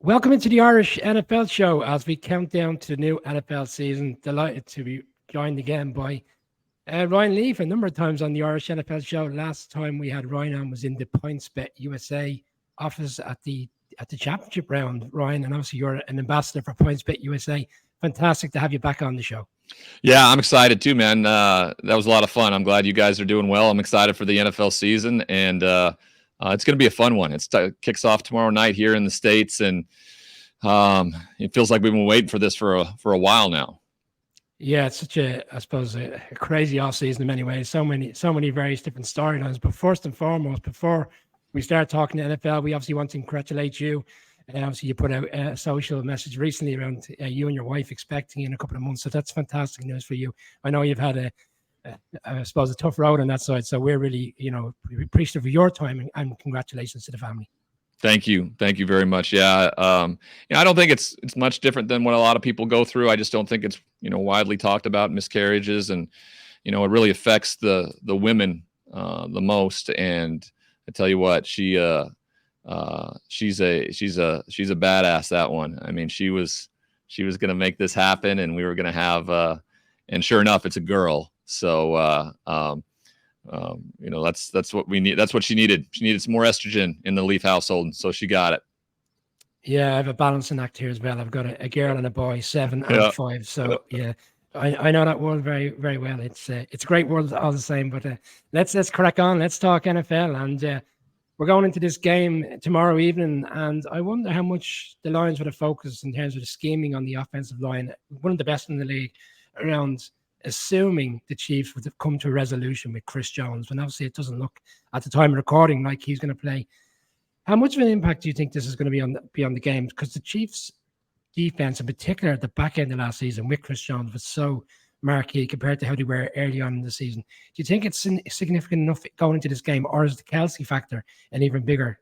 Welcome into the Irish NFL show as we count down to the new NFL season. Delighted to be joined again by Ryan Leaf a number of times on the Irish NFL show. Last time we had Ryan on was in the PointsBet USA office at the championship round, Ryan, and obviously you're an ambassador for PointsBet USA. Fantastic to have you back on the show. Yeah, I'm excited too, man. That was a lot of fun. I'm glad you guys are doing well. I'm excited for the NFL season, and it's going to be a fun one. It kicks off tomorrow night here in the States, and it feels like we've been waiting for this for a while now. Yeah, it's such a crazy off season in many ways. So many various different storylines. But first and foremost, before we start talking to NFL, we obviously want to congratulate you. And obviously, you put out a social message recently around you and your wife expecting in a couple of months. So that's fantastic news for you. I know you've had a tough road on that side. So we're really, appreciative of your time and congratulations to the family. Thank you very much. Yeah, I don't think it's much different than what a lot of people go through. I just don't think it's widely talked about, miscarriages, and it really affects the women the most. And I tell you what, she's a badass, that one. I mean, she was going to make this happen, and we were going to have and sure enough, it's a girl. So that's what we need. That's what she needed. She needed some more estrogen in the Leaf household, and so she got it. Yeah, I have a balancing act here as well. I've got a girl and a boy, 7 and 5. So yeah, I know that world very, very well. It's a great world all the same. But let's crack on. Let's talk NFL, and we're going into this game tomorrow evening. And I wonder how much the Lions would have focused in terms of the scheming on the offensive line. One of the best in the league around. Assuming the Chiefs would have come to a resolution with Chris Jones, when obviously it doesn't look at the time of recording like he's going to play. How much of an impact do you think this is going to be on the game? Because the Chiefs' defense, in particular at the back end of last season with Chris Jones, was so marquee compared to how they were early on in the season. Do you think it's significant enough going into this game, or is the Kelsey factor an even bigger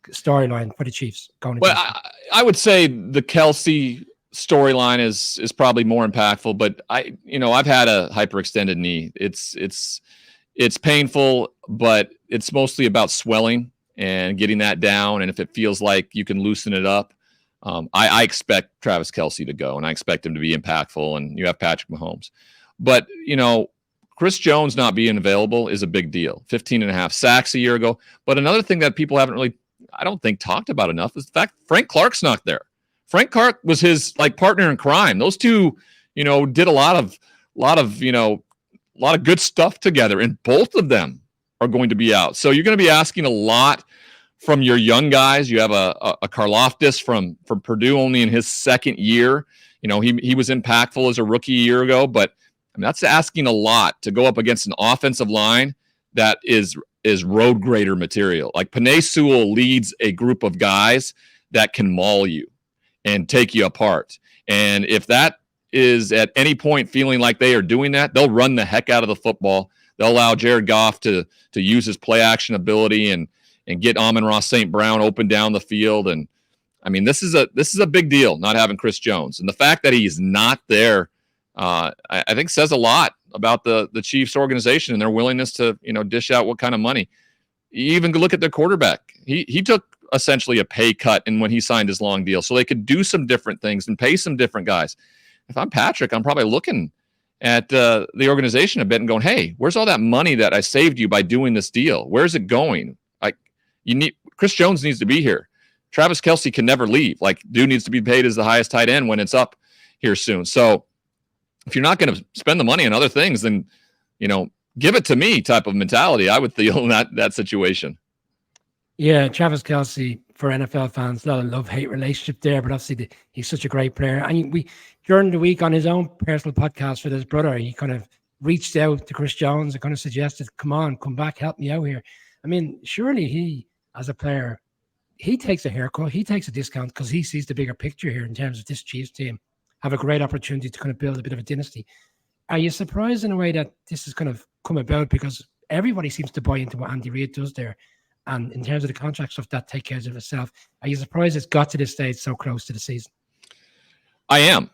storyline for the Chiefs going into this game? I would say the Kelsey storyline is probably more impactful, but I've had a hyperextended knee. It's painful, but it's mostly about swelling and getting that down. And if it feels like you can loosen it up, I expect Travis Kelsey to go, and I expect him to be impactful. And you have Patrick Mahomes, but Chris Jones not being available is a big deal. 15.5 sacks a year ago. But another thing that people haven't really, I don't think, talked about enough is the fact Frank Clark's not there. Frank Clark was his partner in crime. Those two, did a lot of good stuff together, and both of them are going to be out. So you're going to be asking a lot from your young guys. You have a Karlaftis from Purdue, only in his second year. He was impactful as a rookie a year ago, but that's asking a lot to go up against an offensive line that is road grader material. Like Penei Sewell leads a group of guys that can maul you and take you apart. And if that is at any point feeling like they are doing that, they'll run the heck out of the football. They'll allow Jared Goff to use his play action ability and get Amon-Ra St. Brown open down the field. And I mean, this is a big deal, not having Chris Jones. And the fact that he's not there, I think says a lot about the Chiefs organization and their willingness to, dish out what kind of money. You even look at their quarterback. He took essentially a pay cut in when he signed his long deal, so they could do some different things and pay some different guys. If I'm Patrick, I'm probably looking at the organization a bit and going, hey, where's all that money that I saved you by doing this deal? Where's it going? Chris Jones needs to be here. Travis Kelsey can never leave. Dude needs to be paid as the highest tight end when it's up here soon. So if you're not going to spend the money on other things, then, give it to me type of mentality, I would feel in that situation. Yeah, Travis Kelsey, for NFL fans, a lot of love-hate relationship there, but obviously he's such a great player. And during the week on his own personal podcast with his brother, he kind of reached out to Chris Jones and kind of suggested, come back, help me out here. I mean, surely he, as a player, he takes a haircut, he takes a discount because he sees the bigger picture here in terms of this Chiefs team have a great opportunity to kind of build a bit of a dynasty. Are you surprised in a way that this has kind of come about, because everybody seems to buy into what Andy Reid does there? And in terms of the contract stuff, that takes care of itself. Are you surprised it's got to this stage so close to the season? I am.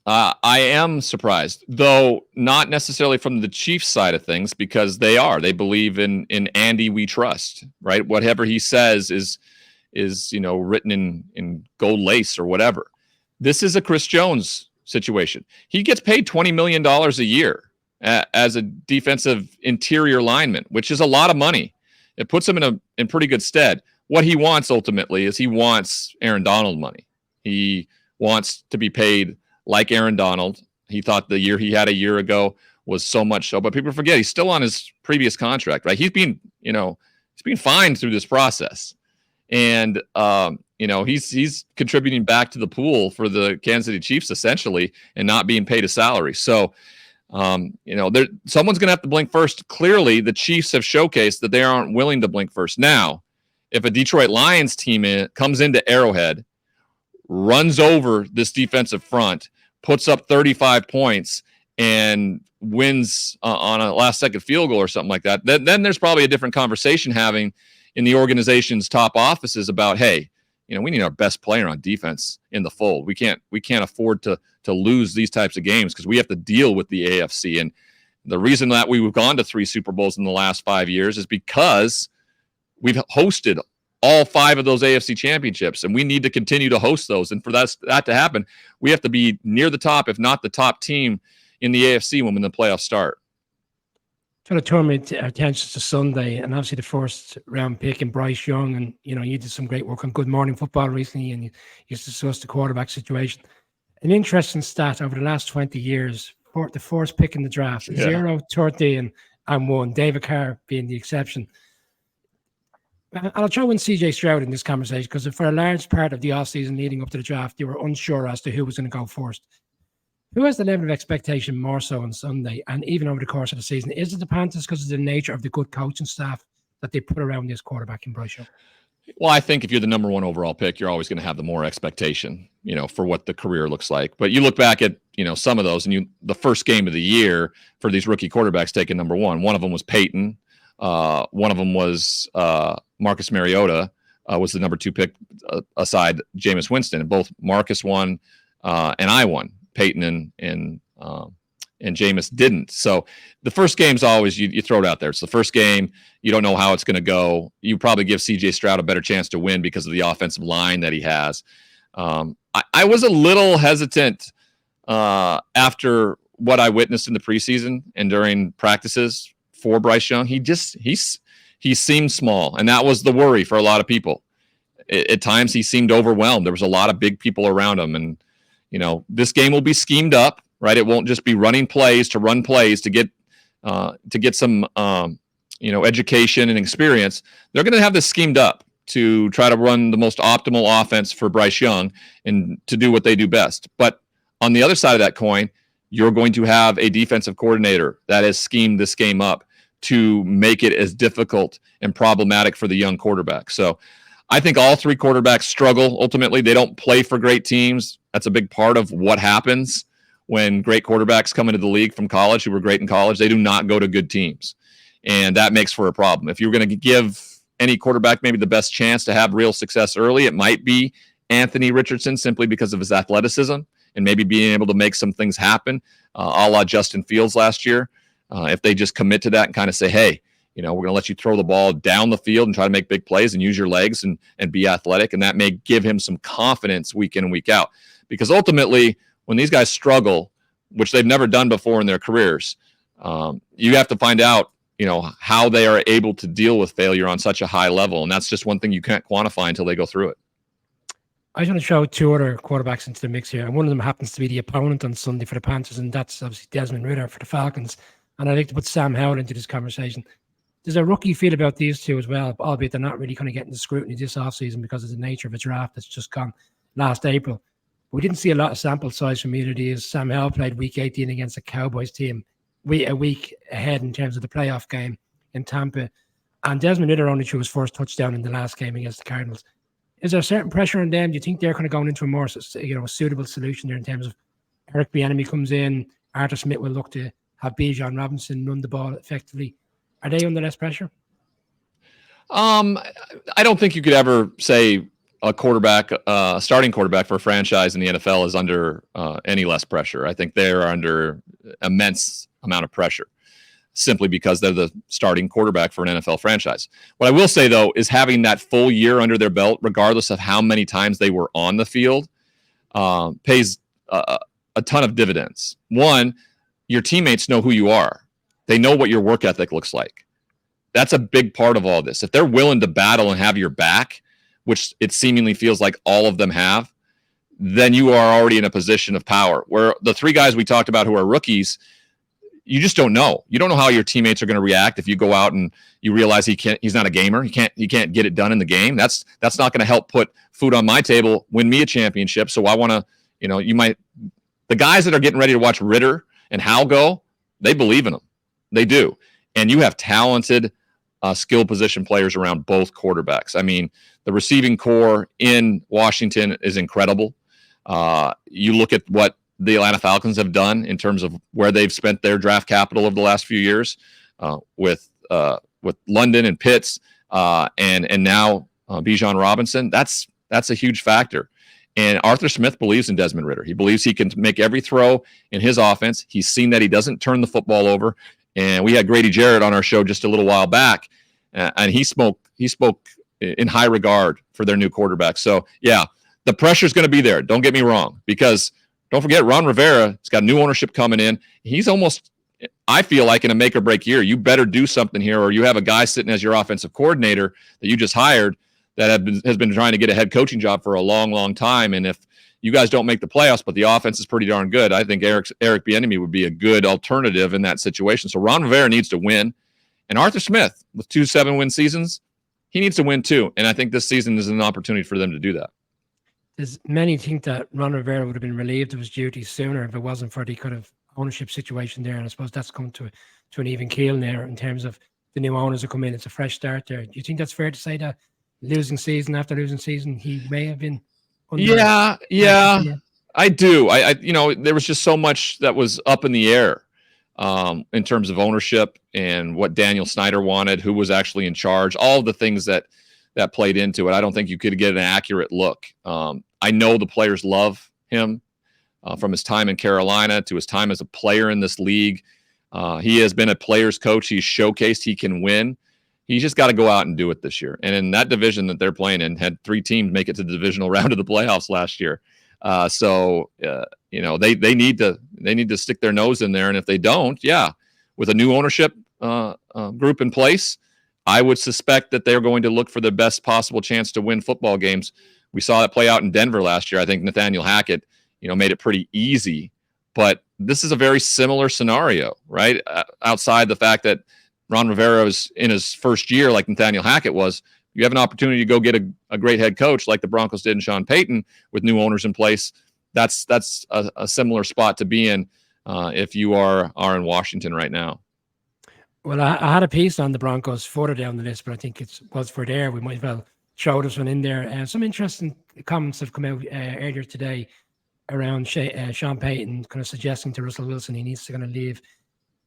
I am surprised, though not necessarily from the Chiefs side of things, because they believe in Andy we trust, right? Whatever he says is is written in gold lace or whatever. This is a Chris Jones situation. He gets paid $20 million a year as a defensive interior lineman, which is a lot of money. It puts him in pretty good stead. What he wants ultimately is he wants Aaron Donald money. He wants to be paid like Aaron Donald. He thought the year he had a year ago was so much so, but people forget he's still on his previous contract, right? He's being fined through this process. And he's contributing back to the pool for the Kansas City Chiefs essentially, and not being paid a salary. So, someone's going to have to blink first. Clearly, the Chiefs have showcased that they aren't willing to blink first. Now, if a Detroit Lions team comes into Arrowhead, runs over this defensive front, puts up 35 points, and wins on a last-second field goal or something like that, then there's probably a different conversation having in the organization's top offices about, hey, we need our best player on defense in the fold. We can't afford to lose these types of games because we have to deal with the AFC. And the reason that we've gone to 3 Super Bowls in the last 5 years is because we've hosted all 5 of those AFC championships, and we need to continue to host those. And for that to happen, we have to be near the top, if not the top team in the AFC when the playoffs start. Trying to turn our attention to Sunday, and obviously the first round pick in Bryce Young, and you did some great work on Good Morning Football recently, and you discussed the quarterback situation. An interesting stat over the last 20 years, for the first pick in the draft, 0, 13, and 1, David Carr being the exception. I'll throw in CJ Stroud in this conversation because for a large part of the offseason leading up to the draft, you were unsure as to who was going to go first. Who has the level of expectation more so on Sunday and even over the course of the season? Is it the Panthers because of the nature of the good coaching staff that they put around this quarterback in Bryce Young? Well, I think if you're the number 1 overall pick, you're always going to have the more expectation, for what the career looks like. But you look back at, some of those, and the first game of the year for these rookie quarterbacks taken number 1. One of them was Peyton. One of them was Marcus Mariota was the number 2 pick aside Jameis Winston. And both Marcus won and I won. Peyton and Jameis didn't. So the first game's always you throw it out there. It's the first game. You don't know how it's going to go. You probably give CJ Stroud a better chance to win because of the offensive line that he has. I was a little hesitant after what I witnessed in the preseason and during practices for Bryce Young. He seemed small, and that was the worry for a lot of people. At times he seemed overwhelmed. There was a lot of big people around him, and this game will be schemed up, right? It won't just be running plays to run plays to get some, education and experience. They're going to have this schemed up to try to run the most optimal offense for Bryce Young and to do what they do best. But on the other side of that coin, you're going to have a defensive coordinator that has schemed this game up to make it as difficult and problematic for the young quarterback. So I think all 3 quarterbacks struggle. Ultimately, they don't play for great teams. That's a big part of what happens when great quarterbacks come into the league from college who were great in college. They do not go to good teams, and that makes for a problem. If you're going to give any quarterback maybe the best chance to have real success early, it might be Anthony Richardson simply because of his athleticism and maybe being able to make some things happen, a la Justin Fields last year. If they just commit to that and kind of say, hey, we're going to let you throw the ball down the field and try to make big plays and use your legs and be athletic. And that may give him some confidence week in and week out. Because ultimately, when these guys struggle, which they've never done before in their careers, you have to find out, how they are able to deal with failure on such a high level. And that's just one thing you can't quantify until they go through it. I just want to show 2 other quarterbacks into the mix here. And one of them happens to be the opponent on Sunday for the Panthers, and that's obviously Desmond Ridder for the Falcons. And I'd like to put Sam Howell into this conversation. There's a rookie feel about these 2 as well, albeit they're not really kind of getting the scrutiny this offseason because of the nature of a draft that's just gone last April. We didn't see a lot of sample size from either of these. Sam Howell played week 18 against a Cowboys team, a week ahead in terms of the playoff game in Tampa. And Desmond Ridder only threw his first touchdown in the last game against the Cardinals. Is there a certain pressure on them? Do you think they're kind of going into a more suitable solution there in terms of Eric Bieniemy comes in, Arthur Smith will look to have Bijan Robinson run the ball effectively? Are they under less pressure? I don't think you could ever say a quarterback, starting quarterback for a franchise in the NFL is under any less pressure. I think they're under immense amount of pressure. simply because they're the starting quarterback for an NFL franchise. What I will say, though, is having that full year under their belt, regardless of how many times they were on the field, pays a ton of dividends. One, your teammates know who you are. They know what your work ethic looks like. That's a big part of all this. If they're willing to battle and have your back, which it seemingly feels like all of them have, then you are already in a position of power. Where the three guys we talked about who are rookies, you just don't know. You don't know how your teammates are going to react if you go out and you realize he's not a gamer. He can't get it done in the game. That's not going to help put food on my table, win me a championship. So I want to, the guys that are getting ready to watch Ritter and Hal go, they believe in them. They do. And you have talented skill position players around both quarterbacks. I mean, the receiving core in Washington is incredible. You look at what the Atlanta Falcons have done in terms of where they've spent their draft capital over the last few years with London and Pitts and now Bijan Robinson. That's a huge factor. And Arthur Smith believes in Desmond Ritter. He believes he can make every throw in his offense. He's seen that he doesn't turn the football over. And we had Grady Jarrett on our show just a little while back, and he spoke in high regard for their new quarterback. So, yeah, the pressure's going to be there. Don't get me wrong, because don't forget, Ron Rivera has got new ownership coming in. He's almost, I feel like, in a make-or-break year. You better do something here, or you have a guy sitting as your offensive coordinator that you just hired that has been trying to get a head coaching job for a long, long time. And if you guys don't make the playoffs, but the offense is pretty darn good, I think Eric Bieniemy would be a good alternative in that situation. So Ron Rivera needs to win. And Arthur Smith, with 2 7-win seasons, he needs to win too. And I think this season is an opportunity for them to do that. There's many think that Ron Rivera would have been relieved of his duties sooner if it wasn't for the kind of ownership situation there. And I suppose that's come to an even keel there in terms of the new owners who come in. It's a fresh start there. Do you think that's fair to say that losing season after losing season, he may have been? Yeah, I do. I there was just so much that was up in the air in terms of ownership and what Daniel Snyder wanted, who was actually in charge, all of the things that played into it. I don't think you could get an accurate look. I know the players love him from his time in Carolina to his time as a player in this league. He has been a player's coach. He's showcased he can win. He's just got to go out and do it this year. And in that division that they're playing in, had 3 teams make it to the divisional round of the playoffs last year. They need to stick their nose in there. And if they don't, with a new ownership group in place, I would suspect that they're going to look for the best possible chance to win football games. We saw that play out in Denver last year. I think Nathaniel Hackett, made it pretty easy. But this is a very similar scenario, right? Outside the fact that Ron Rivera is in his first year, like Nathaniel Hackett was, you have an opportunity to go get a great head coach like the Broncos did in Sean Payton with new owners in place. That's a similar spot to be in if you are in Washington right now. Well, I had a piece on the Broncos further down the list, but I think it was for there. We might as well throw this one in there. Some interesting comments have come out earlier today around Sean Payton kind of suggesting to Russell Wilson he needs to kind of leave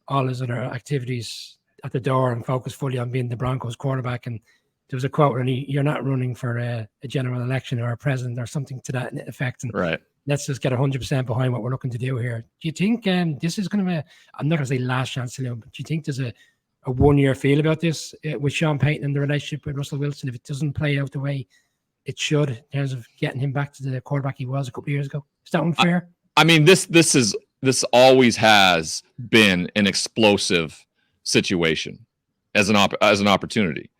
all his other activities at the door and focus fully on being the Broncos quarterback. And there was a quote where you're not running for a general election or a president or something to that effect. And right. Let's just get 100% behind what we're looking to do here. Do you think this is going to be, I'm not going to say last chance to but do you think there's a 1-year feel about this with Sean Payton and the relationship with Russell Wilson if it doesn't play out the way it should in terms of getting him back to the quarterback he was a couple of years ago? Is that unfair? I mean, this always has been an explosive situation as an opportunity.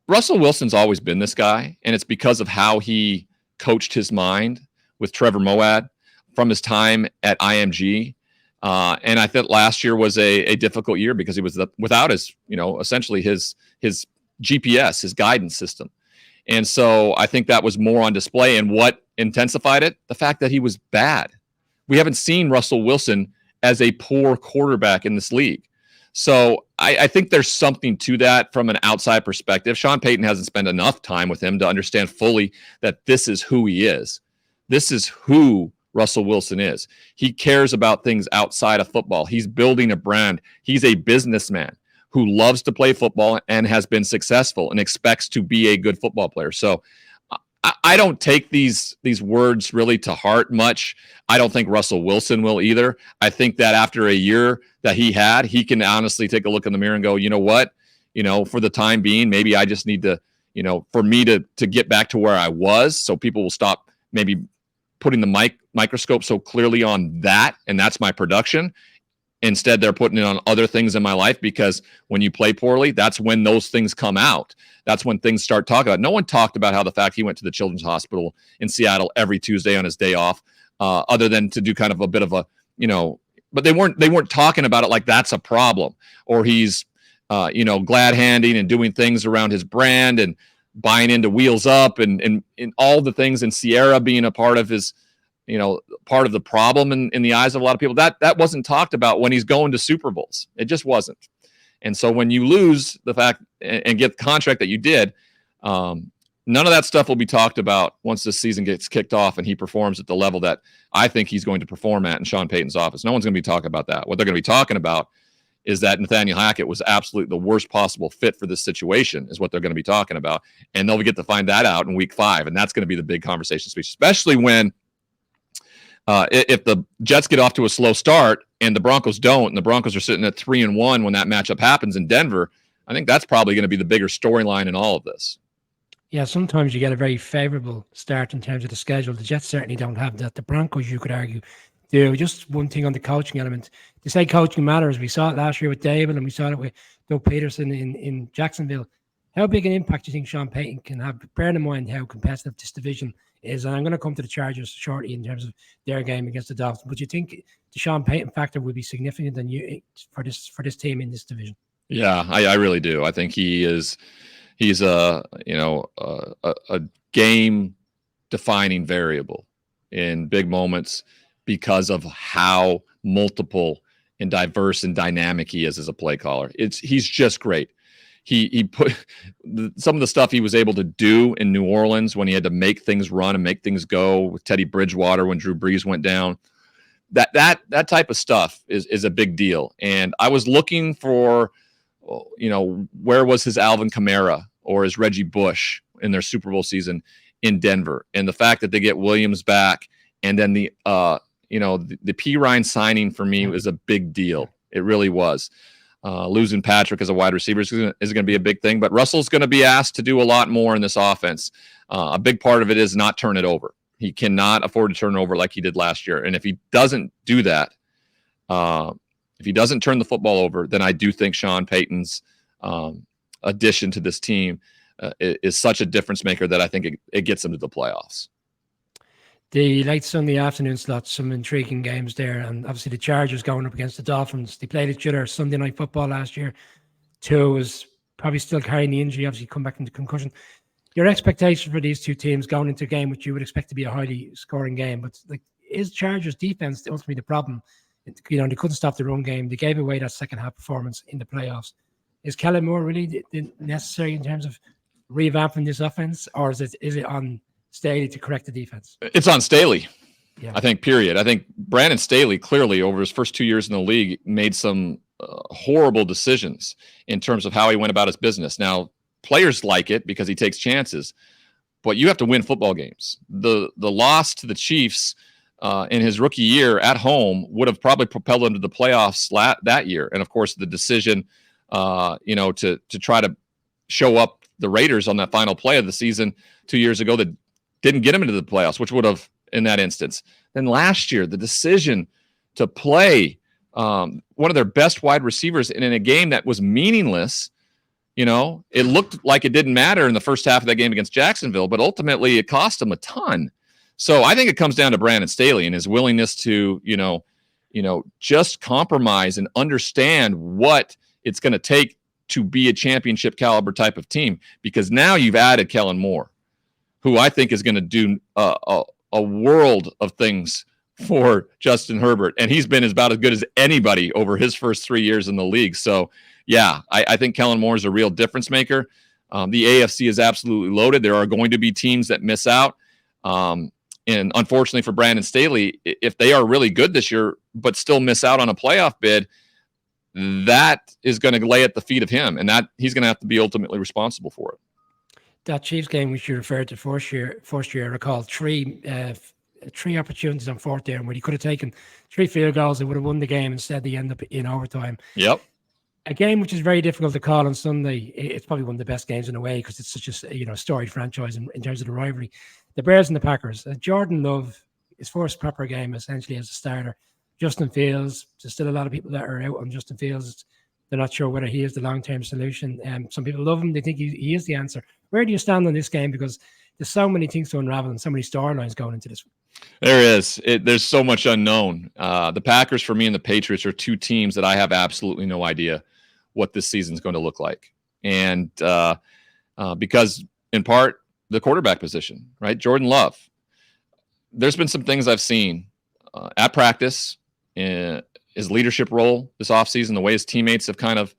Russell Wilson's always been this guy, and it's because of how he coached his mind with Trevor Moawad from his time at IMG. And I think last year was a difficult year because he was without his, essentially his GPS, his guidance system. And so I think that was more on display. And what intensified it? The fact that he was bad. We haven't seen Russell Wilson as a poor quarterback in this league. So I think there's something to that from an outside perspective. Sean Payton hasn't spent enough time with him to understand fully that this is who he is. This is who Russell Wilson is. He cares about things outside of football. He's building a brand. He's a businessman who loves to play football and has been successful and expects to be a good football player. So I don't take these words really to heart much. I don't think Russell Wilson will either. I think that after a year that he can honestly take a look in the mirror and go, you know what, for the time being, maybe I just need to, for me to get back to where I was, so people will stop maybe putting the microscope so clearly on that, and that's my production. Instead, they're putting it on other things in my life, because when you play poorly, that's when those things come out. That's when things start talking about. No one talked about how the fact he went to the Children's Hospital in Seattle every Tuesday on his day off, other than to do kind of a bit of a, but they weren't talking about it like that's a problem, or he's, glad handing and doing things around his brand and buying into Wheels Up and all the things, and Sierra being a part of his, part of the problem in the eyes of a lot of people. That wasn't talked about when he's going to Super Bowls. It just wasn't. And so when you lose the fact and get the contract that you did, none of that stuff will be talked about once this season gets kicked off and he performs at the level that I think he's going to perform at in Sean Payton's office. No one's going to be talking about that. What they're going to be talking about is that Nathaniel Hackett was absolutely the worst possible fit for this situation, is what they're going to be talking about. And they'll get to find that out in week 5. And that's going to be the big conversation speech, especially when if the Jets get off to a slow start and the Broncos don't, and the Broncos are sitting at 3-1 when that matchup happens in Denver. I think that's probably going to be the bigger storyline in all of this. Yeah, sometimes you get a very favorable start in terms of the schedule. The Jets certainly don't have that. The Broncos, you could argue, do. Just one thing on the coaching element. To say coaching matters, we saw it last year with Dable, and we saw it with Doug Peterson in Jacksonville. How big an impact do you think Sean Payton can have, bearing in mind how competitive this division is? And I'm going to come to the Chargers shortly in terms of their game against the Dolphins. But do you think the Sean Payton factor would be significant than you for this team in this division? Yeah, I really do. I think he's a game defining variable in big moments because of how multiple and diverse and dynamic he is as a play caller. He's just great. He put some of the stuff he was able to do in New Orleans when he had to make things run and make things go with Teddy Bridgewater when Drew Brees went down. That type of stuff is a big deal. And I was looking for, where was his Alvin Kamara or his Reggie Bush in their Super Bowl season in Denver? And the fact that they get Williams back, and then the P. Ryan signing for me was a big deal. It really was. Losing Patrick as a wide receiver is going to be a big thing, but Russell's going to be asked to do a lot more in this offense. A big part of it is not turn it over. He cannot afford to turn it over like he did last year. And if he doesn't do that, if he doesn't turn the football over, then I do think Sean Payton's addition to this team is such a difference maker that I think it gets them to the playoffs. The late Sunday afternoon slot, some intriguing games there. And obviously the Chargers going up against the Dolphins. They played each other Sunday Night Football last year. Tua was probably still carrying the injury, obviously come back into concussion. Your expectation for these two teams going into a game which you would expect to be a highly scoring game, but is Chargers defense ultimately the problem? They couldn't stop the run game. They gave away that second half performance in the playoffs. Is Kellen Moore really necessary in terms of revamping this offense, or is it on Staley to correct the defense? It's on Staley. Yeah. I think, period. I think Brandon Staley clearly over his first 2 years in the league made some horrible decisions in terms of how he went about his business. Now, players like it because he takes chances, but you have to win football games. The loss to the Chiefs in his rookie year at home would have probably propelled him to the playoffs that year. And of course, the decision, to try to show up the Raiders on that final play of the season 2 years ago that didn't get him into the playoffs, which would have in that instance. Then last year, the decision to play one of their best wide receivers in a game that was meaningless. It looked like it didn't matter in the first half of that game against Jacksonville, but ultimately it cost them a ton. So I think it comes down to Brandon Staley and his willingness to, just compromise and understand what it's going to take to be a championship caliber type of team, because now you've added Kellen Moore, who I think is going to do a world of things for Justin Herbert. And he's been about as good as anybody over his first 3 years in the league. So, yeah, I think Kellen Moore is a real difference maker. The AFC is absolutely loaded. There are going to be teams that miss out. And unfortunately for Brandon Staley, if they are really good this year but still miss out on a playoff bid, that is going to lay at the feet of him, and that he's going to have to be ultimately responsible for it. that Chiefs game which you referred to first year, I recall three opportunities on fourth down where he could have taken 3 field goals and would have won the game. Instead, they end up in overtime. Yep. A game which is very difficult to call on Sunday. It's probably one of the best games in a way because it's such a storied franchise in terms of the rivalry. The Bears and the Packers. Jordan Love, his first proper game essentially as a starter. Justin Fields. There's still a lot of people that are out on Justin Fields. They're not sure whether he is the long-term solution. Some people love him. They think he is the answer. Where do you stand on this game? Because there's so many things to unravel and so many storylines going into this one. There is. There's so much unknown. The Packers, for me, and the Patriots are two teams that I have absolutely no idea what this season is going to look like. And because, in part, the quarterback position, right? Jordan Love. There's been some things I've seen at practice, in his leadership role this offseason, the way his teammates have kind of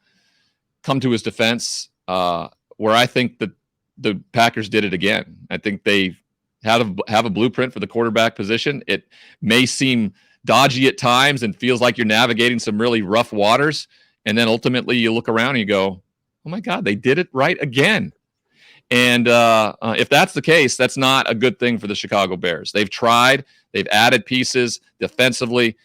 come to his defense, where I think that the Packers did it again. I think they have a blueprint for the quarterback position. It may seem dodgy at times and feels like you're navigating some really rough waters. And then ultimately you look around and you go, oh my God, they did it right again. And if that's the case, that's not a good thing for the Chicago Bears. They've tried, they've added pieces defensively.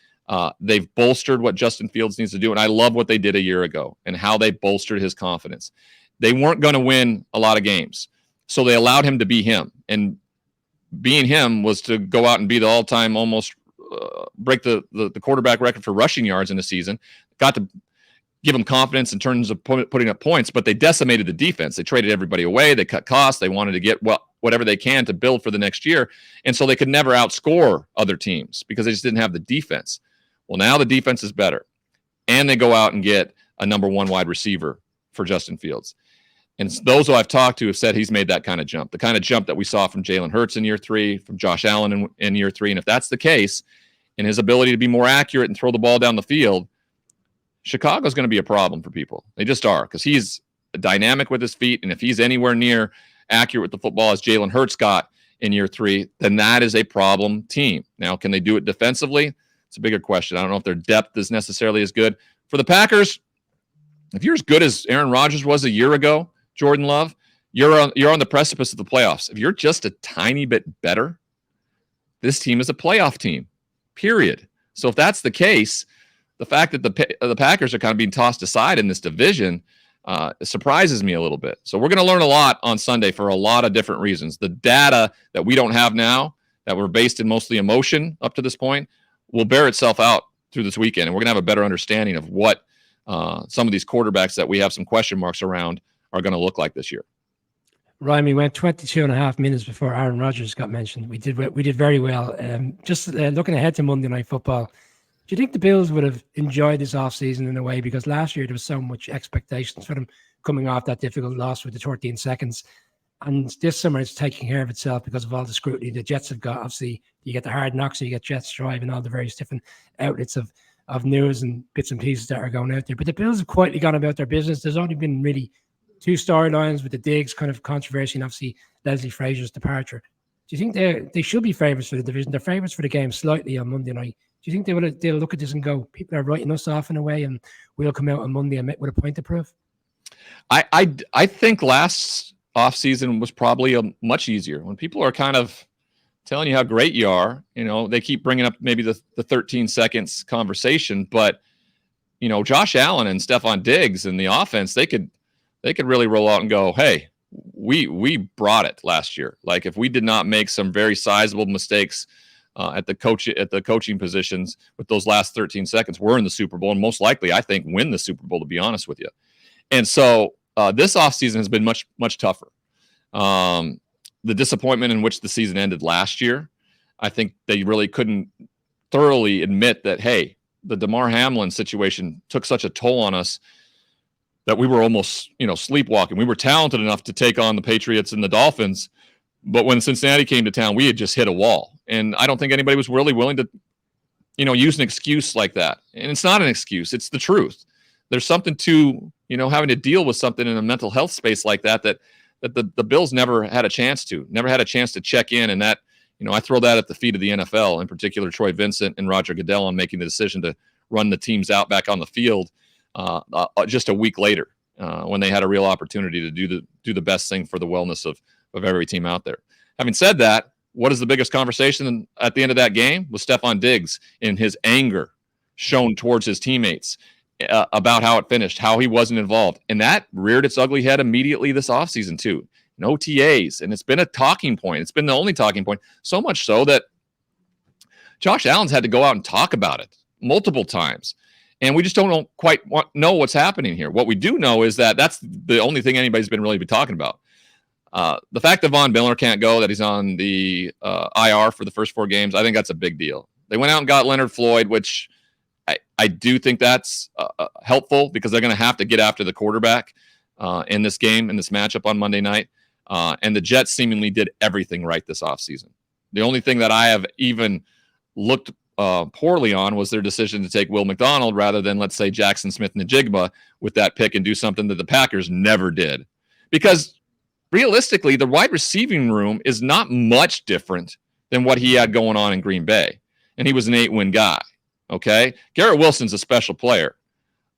They've bolstered what Justin Fields needs to do. And I love what they did a year ago and how they bolstered his confidence. They weren't going to win a lot of games. So they allowed him to be him. And being him was to go out and be the all-time almost break the quarterback record for rushing yards in the season. Got to give him confidence in terms of putting up points, but they decimated the defense. They traded everybody away. They cut costs. They wanted to get whatever they can to build for the next year. And so they could never outscore other teams because they just didn't have the defense. Well, now the defense is better. And they go out and get a number 1 wide receiver for Justin Fields. And those who I've talked to have said he's made that kind of jump, the kind of jump that we saw from Jalen Hurts in year 3, from Josh Allen in year 3. And if that's the case, and his ability to be more accurate and throw the ball down the field, Chicago's going to be a problem for people. They just are, because he's dynamic with his feet. And if he's anywhere near accurate with the football as Jalen Hurts got in year 3, then that is a problem team. Now, can they do it defensively? It's a bigger question. I don't know if their depth is necessarily as good. For the Packers, if you're as good as Aaron Rodgers was a year ago, Jordan Love, you're on the precipice of the playoffs. If you're just a tiny bit better, this team is a playoff team, period. So if that's the case, the fact that the Packers are kind of being tossed aside in this division surprises me a little bit. So we're going to learn a lot on Sunday for a lot of different reasons. The data that we don't have now, that were based in mostly emotion up to this point, will bear itself out through this weekend. And we're going to have a better understanding of what some of these quarterbacks that we have some question marks around are going to look like this year. Ryan, we went 22.5 minutes before Aaron Rodgers got mentioned. We did very well. Just looking ahead to Monday Night Football, do you think the Bills would have enjoyed this offseason in a way? Because last year there was so much expectations for them coming off that difficult loss with the 13 seconds. And this summer it's taking care of itself because of all the scrutiny the Jets have got. Obviously, you get the Hard Knocks, so you get Jets Drive and all the various different outlets of news and bits and pieces that are going out there. But the Bills have quietly gone about their business. There's only been really 2 storylines with the Diggs kind of controversy and obviously Leslie Frazier's departure. Do you think they should be favourites for the division? They're favourites for the game slightly on Monday night. Do you think they'll look at this and go, people are writing us off in a way and we'll come out on Monday and with a point to prove? I think last offseason was probably much easier. When people are kind of telling you how great you are, they keep bringing up maybe the 13 seconds conversation, but Josh Allen and Stephon Diggs and the offense, they could really roll out and go, hey, we brought it last year. Like if we did not make some very sizable mistakes at the coaching positions with those last 13 seconds, we're in the Super Bowl and most likely, I think, win the Super Bowl, to be honest with you. And so this offseason has been much, much tougher. The disappointment in which the season ended last year, I think they really couldn't thoroughly admit that, hey, the DeMar Hamlin situation took such a toll on us that we were almost, sleepwalking. We were talented enough to take on the Patriots and the Dolphins, but when Cincinnati came to town, we had just hit a wall. And I don't think anybody was really willing to, use an excuse like that. And it's not an excuse. It's the truth. There's something to, having to deal with something in a mental health space like that the Bills never had a chance to check in. And that, I throw that at the feet of the NFL, in particular, Troy Vincent and Roger Goodell, on making the decision to run the teams out back on the field just a week later when they had a real opportunity to do the best thing for the wellness of every team out there. Having said that, what is the biggest conversation at the end of that game? Was Stephon Diggs in his anger shown towards his teammates about how it finished, how he wasn't involved. And that reared its ugly head immediately this offseason too. No OTAs. And it's been a talking point. It's been the only talking point. So much so that Josh Allen's had to go out and talk about it multiple times. And we just don't quite know what's happening here. What we do know is that that's the only thing anybody's been really talking about. The fact that Von Miller can't go, that he's on the IR for the first 4 games, I think that's a big deal. They went out and got Leonard Floyd, which I do think that's helpful because they're going to have to get after the quarterback in this game, in this matchup on Monday night. And the Jets seemingly did everything right this offseason. The only thing that I have even looked poorly on was their decision to take Will McDonald rather than, let's say, Jackson Smith-Njigba with that pick and do something that the Packers never did. Because realistically, the wide receiving room is not much different than what he had going on in Green Bay. And he was an 8-win guy. Okay? Garrett Wilson's a special player.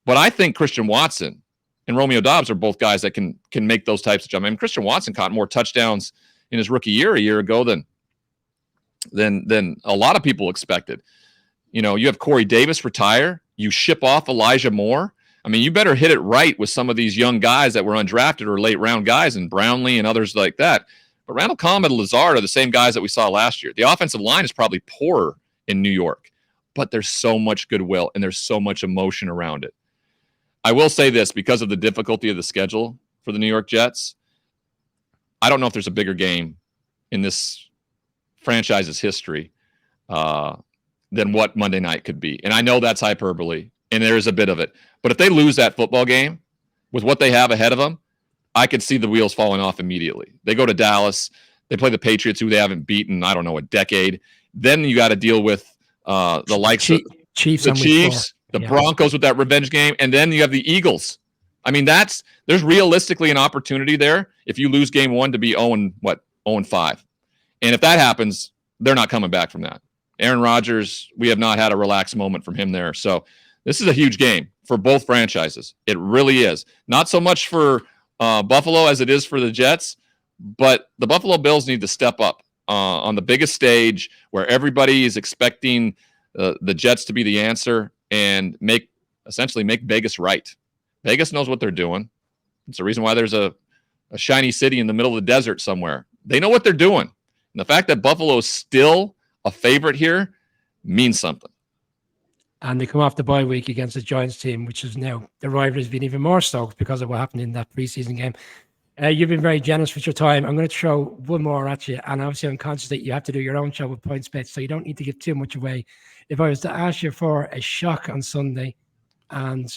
But I think Christian Watson and Romeo Doubs are both guys that can make those types of jumps. I mean, Christian Watson caught more touchdowns in his rookie year a year ago than a lot of people expected. You know, you have Corey Davis retire. You ship off Elijah Moore. I mean, you better hit it right with some of these young guys that were undrafted or late round guys, and Brownlee and others like that. But Randall Cobb and Lazard are the same guys that we saw last year. The offensive line is probably poorer in New York, but there's so much goodwill and there's so much emotion around it. I will say this, because of the difficulty of the schedule for the New York Jets, I don't know if there's a bigger game in this franchise's history than what Monday night could be. And I know that's hyperbole, and there is a bit of it. But if they lose that football game with what they have ahead of them, I could see the wheels falling off immediately. They go to Dallas. They play the Patriots, who they haven't beaten, I don't know, a decade. Then you got to deal with the likes of Chiefs, the Broncos with that revenge game, and then you have the Eagles. I mean, there's realistically an opportunity there if you lose game 1 to be 0-5. And if that happens, they're not coming back from that. Aaron Rodgers, we have not had a relaxed moment from him there. So this is a huge game for both franchises. It really is. Not so much for Buffalo as it is for the Jets, but the Buffalo Bills need to step up on the biggest stage where everybody is expecting the Jets to be the answer and essentially make Vegas right. Vegas knows what they're doing. It's the reason why there's a shiny city in the middle of the desert somewhere. They know what they're doing. And the fact that Buffalo is still a favorite here means something. And they come off the bye week against the Giants team, which is now the rivalry's been even more stoked because of what happened in that preseason game. You've been very generous with your time. I'm going to throw one more at you. And obviously, I'm conscious that you have to do your own show with PointsBet, so you don't need to give too much away. If I was to ask you for a shock on Sunday and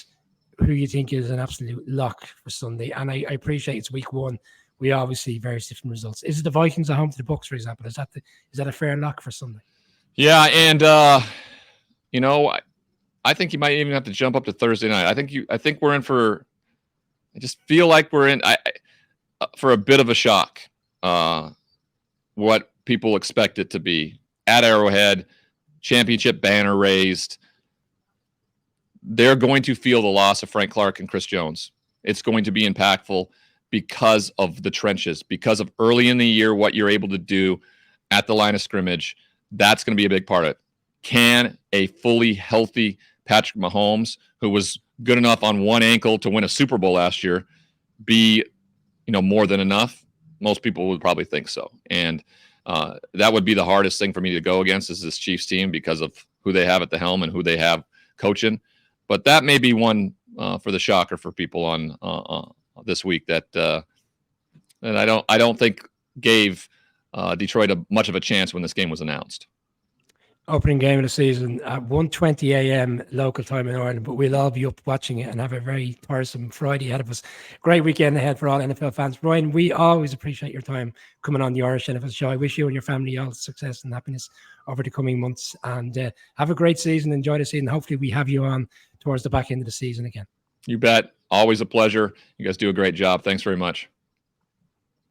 who you think is an absolute lock for Sunday, and I appreciate it's week 1. We obviously see various different results. Is it the Vikings at home to the Bucs, for example? Is that a fair lock for Sunday? Yeah, and I think you might even have to jump up to Thursday night. I think we're in for. I just feel like we're in for a bit of a shock. What people expect it to be at Arrowhead, championship banner raised. They're going to feel the loss of Frank Clark and Chris Jones. It's going to be impactful because of the trenches, because of early in the year, what you're able to do at the line of scrimmage. That's going to be a big part of it. Can a fully healthy Patrick Mahomes, who was good enough on one ankle to win a Super Bowl last year, be, more than enough? Most people would probably think so. And that would be the hardest thing for me to go against is this Chiefs team because of who they have at the helm and who they have coaching. But that may be one for the shocker for people on this week that I don't think gave Detroit much of a chance when this game was announced. Opening game of the season at 1:20 a.m. local time in Ireland, but we'll all be up watching it and have a very tiresome Friday ahead of us. Great weekend ahead for all NFL fans. Brian, we always appreciate your time coming on the Irish NFL show. I wish you and your family all success and happiness over the coming months, and have a great season. Enjoy the season. Hopefully we have you on towards the back end of the season again. You bet. Always a pleasure. You guys do a great job. Thanks very much.